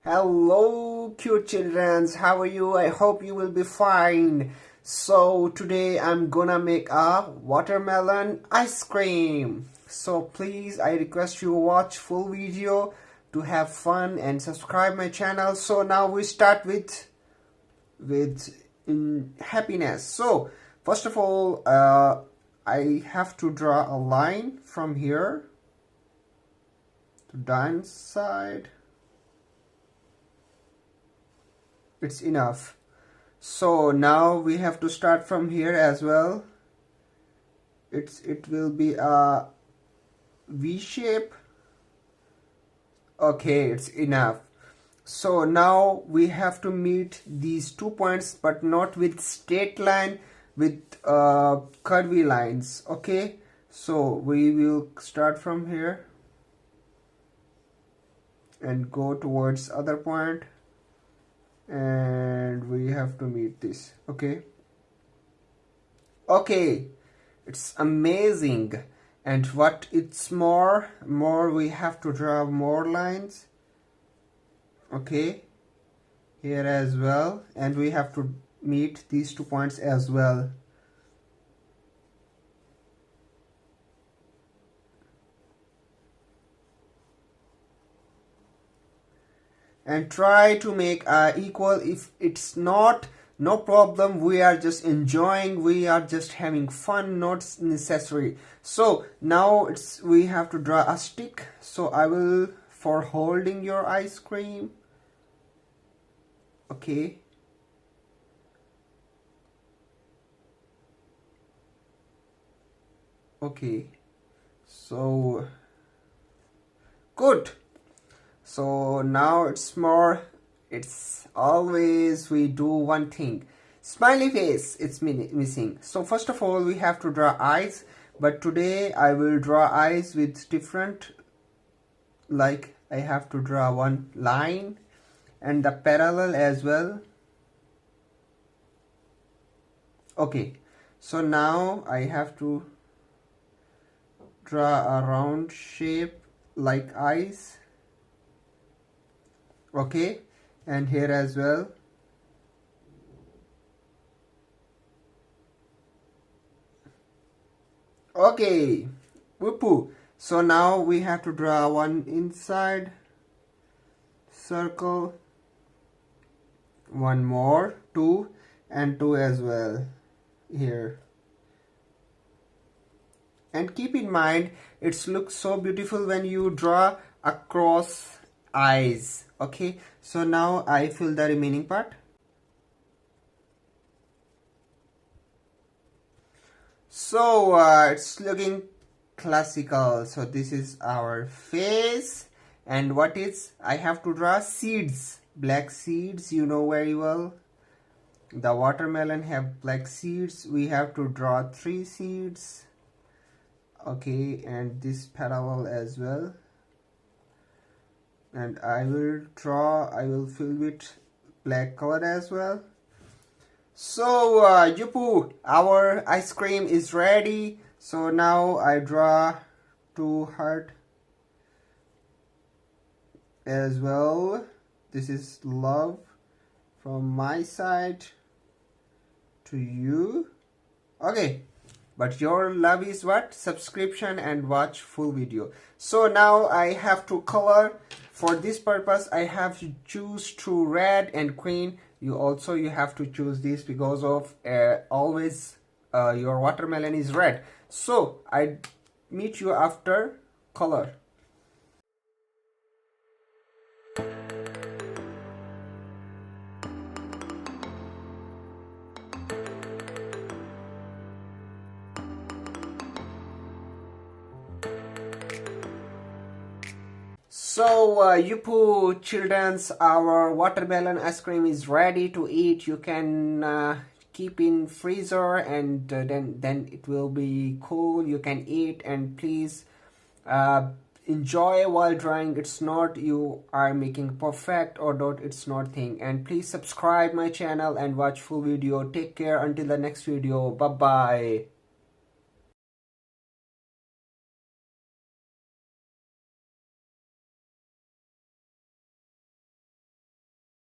Hello cute children, how are you? I hope you will be fine. So today I'm gonna make a watermelon ice cream. So please, I request you watch full video to have fun and subscribe my channel. So now we start with happiness. So first of all, I have to draw a line from here to down side. It's enough. So now we have to start from here as well. It will be a V shape. Okay, it's enough. So now we have to meet these 2 points, but not with straight line, with curvy lines. Okay, so we will start from here and go towards other point, and we have to meet this. Okay, it's amazing. And what it's more we have to draw more lines. Okay, here as well, and we have to meet these 2 points as well. And try to make equal. If it's not, no problem, we are just enjoying, we are just having fun, not necessary. So now we have to draw a stick. So I will for holding your ice cream. Okay, so good. So now it's always we do one thing, smiley face, it's missing. So first of all we have to draw eyes, but today I will draw eyes with different, like I have to draw one line and the parallel as well. Okay, so now I have to draw a round shape like eyes. Okay, and here as well. Okay, whoopoo. So now we have to draw one inside circle, one more, two, and two as well here. And keep in mind, it looks so beautiful when you draw across eyes. Okay, so now I fill the remaining part. So it's looking classical. So this is our face, and what is, I have to draw seeds, black seeds, you know very well. The watermelon have black seeds. We have to draw 3 seeds. Okay, and this parallel as well. And I will fill with black color as well. So yuppie, our ice cream is ready. So now I draw 2 heart as well. This is love from my side to you. Okay, but your love is what? Subscription and watch full video. So now I have to color. For this purpose I have to choose through red and green. You have to choose this because of always your watermelon is red. So I meet you after color. So yuppie childrens, our watermelon ice cream is ready to eat. You can keep in freezer, and then it will be cool. You can eat, and please enjoy while drawing. It's not you are making perfect or not, it's not thing. And please subscribe my channel and watch full video. Take care until the next video. Bye bye.